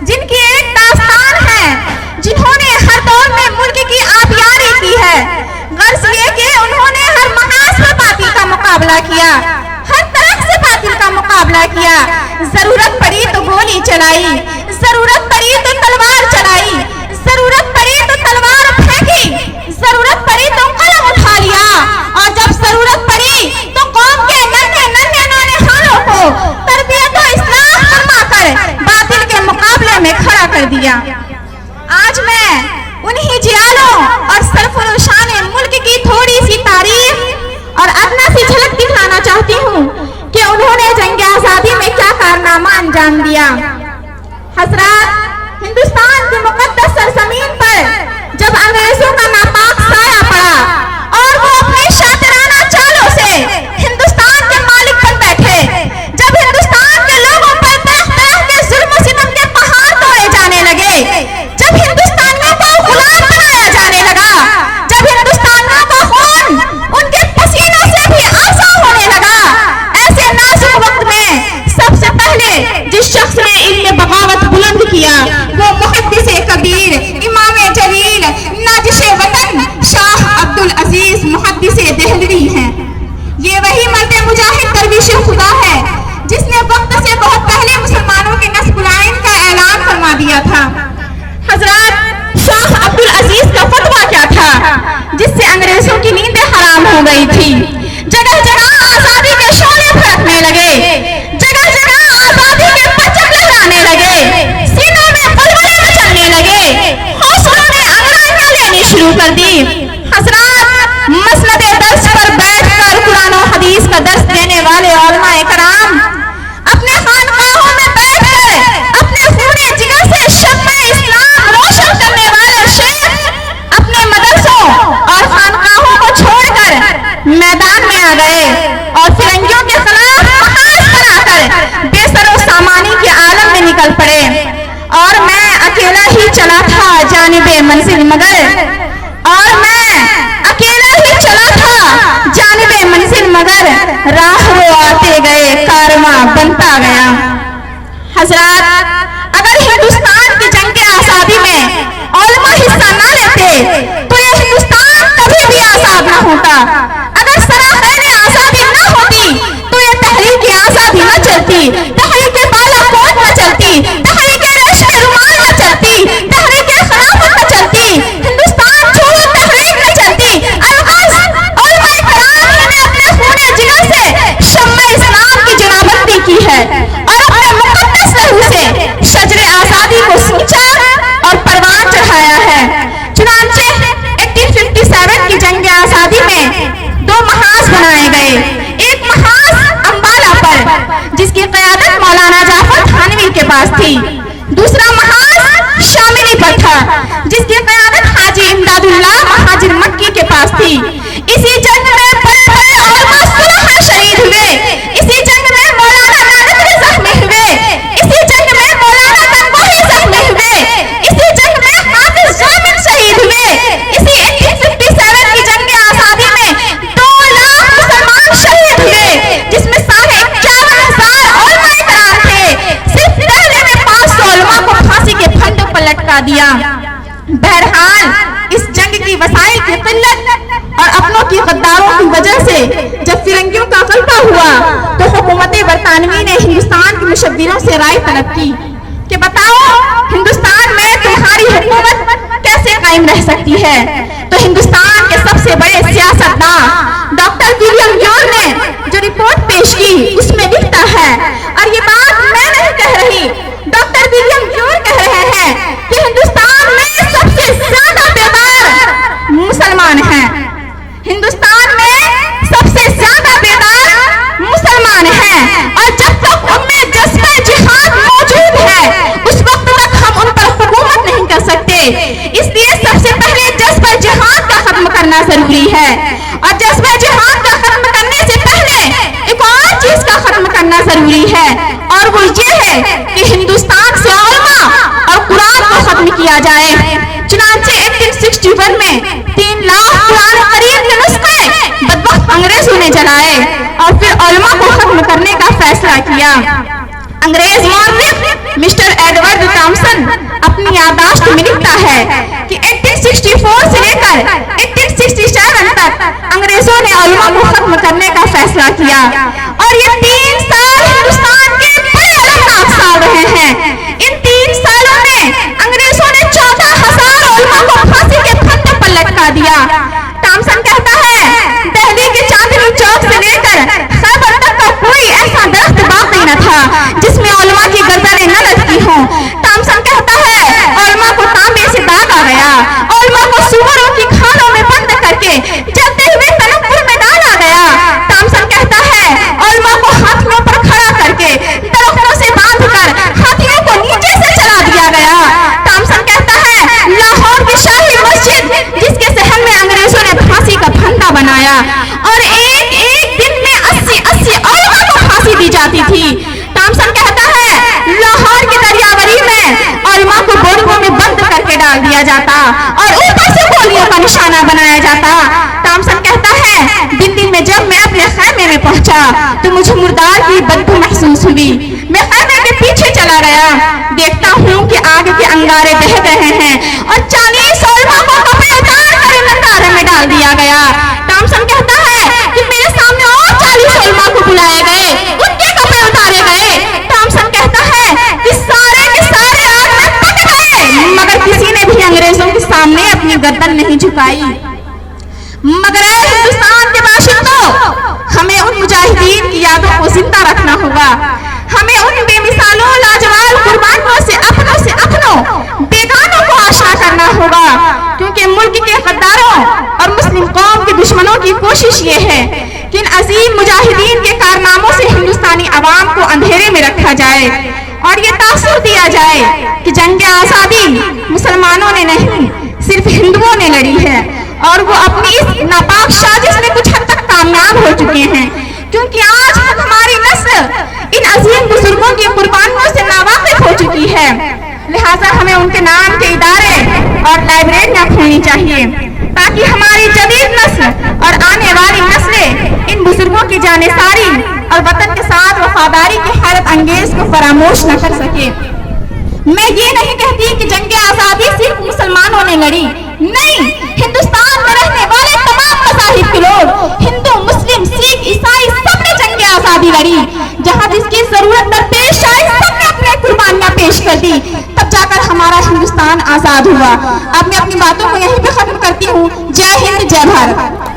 जिनकी एक दास्तान है, जिन्होंने हर दौर में मुल्क की आबियारी की है। गर्ज ये कि उन्होंने हर मकास में बातिल का मुकाबला किया, हर तरफ से बातिल का मुकाबला किया। जरूरत पड़ी तो गोली चलाई, जरूरत पड़ी तो तलवार चलाई, जरूरत पड़ी तो तलवार फेंकी, जरूरत पड़ी तो कलम उठा लिया, और जब जरूरत पड़ी तो कौम के नन्हे नन्हे नौनिहालों को तरबियत और इस्लाह फरमाकर बातिल के मुकाबले में खड़ा कर दिया। आज मैं उन्हीं जियालों और सरफरोशान मुल्क की थोड़ी सी तारीफ और अदना सी झलक दिखाना चाहती हूँ कि उन्होंने जंग आजादी में क्या कारनामा अंजाम दिया। हजरात, हिंदुस्तान की मुकद्दस सरजमीन पर जब अंग्रेजों का नापाक साया पड़ा और वो अपने शातिराना चालों से हिंदुस्तान के मालिक बन बैठे, जब हिंदुस्तान के लोगों पर तरह तरह के जुल्म सितम के पहाड़ तोड़े जाने लगे, जब हिंदुस्तानियों को गुलाम बनाया जाने लगा, जब हिंदुस्तानियों का खून उनके पसीनों से भी आसा होने लगा, ऐसे नाजुक वक्त में सबसे पहले जिस शख्स ने इल्म बगावत बुलंद किया वो मुहद्दिस कबीर, इमाम जलील, नाजिश वतन शाह अब्दुल अजीज मुहद्दिस देहलवी हैं। ये वही मर्द मुजाहिद दरविश खुदा है जिसने वक्त से बहुत पहले मुसलमानों के नस्ब आइन का ऐलान फरमा दिया था। हजरात, शाह अब्दुल अजीज का फतवा क्या था जिससे अंग्रेजों की नींदें हराम हो गई थी। जगह जगह आजादी के शोले फड़कने लगे, जगह जगह आजादी के परचम लहराने लगे, सीनों में बलबले मचलने लगे, हौसलों ने अंगड़ाइयां लेनी शुरू कर दी। हजरात, मसनदे दर्स पर बैठकर कुरान और हदीस का दर्स देने वाले उलमाए कराम अपने खानकाहों में बैठकर अपने खूने जिगर से शम्मे इस्लाम रोशन करने वाले शेख अपने मदरसों और खानकाहों को छोड़कर मैदान में आ गए और फिरंगियों के खिलाफ महाज बनाकर बेसरो सामानी के आलम में निकल पड़े। और मैं अकेला ही चला था जानिबे मंजिल मगर, और मैं अकेला ही चला था जानिबे मंजिल मगर, राह वो आते गए कारवां बनता गया। हजरात, अगर हिंदुस्तान की जंग आजादी में उलमा हिस्सा ना लेते तो ये हिंदुस्तान कभी भी आजाद ना होता। अगर सराफ़े आजादी ना होती तो ये तहरीक आजादी न चलती, तहरीक बालाकोट न चलती, तहरीक रेशमी रुमाल न चलती, तहरीक खिलाफत न चलती, हिंदुस्तान छोड़ो तहरीक न चलती। अलगाज़ उलमाए कराम ने अपने खूने जिगर से शम्मे इस्लाम की जनाबंदी की है और अपने मुक़द्दस लहू से शजरे आजादी को सींचा और परवान चढ़ाया है। चुनांचे 1857 की जंग आजादी में दो महाज बनाए गए। एक महाज अंबाला पर जिसकी क़यादत मौलाना जाफर थानवी के पास थी, दूसरा महाज शामिली पर था जिसकी क़यादत हाजी इमदादुल्लाह महाजिर मक्की के पास थी। इसी जंग में बड़े बड़े उलमा सुलह शहीद हुए, इसी जंग में मौलाना नानकवी ज़ख्मी हुए, इसी जंग में मौलाना गंगोही ज़ख्मी हुए, इसी जंग में हाफिज जामिल शहीद हुए। इसी 1857 की जंग आजादी में 2 लाख मुसलमान शहीद हुए जिसमें 51,000 उलमाए कराम थे। सिर्फ पहले में 500 उलमा को फांसी के फंदों पर लटका दिया। बहरहाल इस जंग की वसाइल की किल्लत और अपनों की गद्दारों की वजह से जब फिरंगियों का गलबा हुआ तो हुकूमत बरतानवी ने हिंदुस्तान के मुशव्विरों से राय तलब की कि बताओ हिंदुस्तान में तुम्हारी हुकूमत कैसे कायम रह सकती है। तो हिंदुस्तान के सबसे बड़े सियासतदान डॉक्टर विलियम यूर ने जो रिपोर्ट पेश की उसमें लिखता है, और ये बात मैं नहीं कह रही, डॉक्टर विलियम यूर कह रहे हैं कि हिंदुस्तान में सबसे ज्यादा बेदार मुसलमान हैं। हिंदुस्तान में सबसे ज्यादा बेदार मुसलमान हैं और जब तक उनमें जज्बा जिहाद मौजूद है उस वक्त तक हम उन पर हुकूमत नहीं कर सकते। इसलिए सबसे पहले जज्बा जिहाद का खत्म करना जरूरी है और जज्बा जिहाद का खत्म करने से पहले एक और चीज का खत्म करना जरूरी है, और वो ये है कि हिंदुस्तान से उलमा और कुरान को खत्म किया जाए। चुनांचे 1861 में 3 लाख कुरान करीम के नुस्खे बदबख्त अंग्रेजों ने जलाए और फिर उलमा को खत्म करने का फैसला किया। अंग्रेज मौलवी मिस्टर एडवर्ड थॉमसन जाता और ऊपर से गोलियों का निशाना बनाया जाता। थॉमसन कहता है, दिन दिन में जब मैं अपने खैमे में पहुंचा तो मुझे मुर्दार की बदबू महसूस हुई। मैं खैमे के पीछे चला गया, देखता हूँ कि आगे के अंगारे बह रहे हैं और 40 उलमा को कपड़े उतार कर अंगारे में डाल दिया गया। थॉमसन कहता है कि मेरे सामने और 40 उलमा को बुलाए गए, उनके कपड़े उतारे गए। थॉमसन कहता है कि सारे के सारे आग में पक गए, मगर किसी ने भी अंग्रेजों के सामने अपनी गर्दन नहीं झुकाई। मगर हिंदुस्तान के बाशिंदों, हमें उन मुजाहिदीन की यादों को जिंदा रखना होगा। हमें उन बेमिसालों लाजवाब कुर्बानियों से अपनों बेगानों को आशना करना होगा, क्योंकि मुल्क के गद्दारों और मुस्लिम कौम के दुश्मनों की कोशिश ये है कि इन अजीम मुजाहिदीन के कारनामों से हिंदुस्तानी अवाम को अंधेरे में रखा जाए और ये तासुर दिया जाए कि जंग आज़ादी मुसलमानों ने नहीं, सिर्फ हिंदुओं ने लड़ी है और वो अपनी इस नापाक साजिश में कुछ हद तक कामयाब हो चुके हैं। क्योंकि आज हमारी नस्ल इन अजीम बुजुर्गों की कुर्बानियों से नावाकिफ हो चुकी है, लिहाजा हमें उनके नाम के इदारे और लाइब्रेरियां खोलनी चाहिए ताकि हमारी जदीद नस्ल और आने वाली नस्लें इन बुजुर्गों की जानिसारी और वतन के साथ वफादारी के हैरत अंगेज को फरामोश न कर सके। मैं ये नहीं कहती कि जंग आज़ादी सिर्फ मुसलमानों ने लड़ी, नहीं, हिंदुस्तान में रहने वाले तमाम मज़ाहिब के लोग, हिंदू, मुस्लिम, सिख, ईसाई, सबने जंग आज़ादी लड़ी। जहां जिसकी जरूरत दरपेश आई, सबने अपने कुर्बानियां पेश कर दी, तब जाकर हमारा हिंदुस्तान आजाद हुआ। अब मैं अपनी बातों को यहीं पे खत्म करती हूँ। जय हिंद, जय भारत।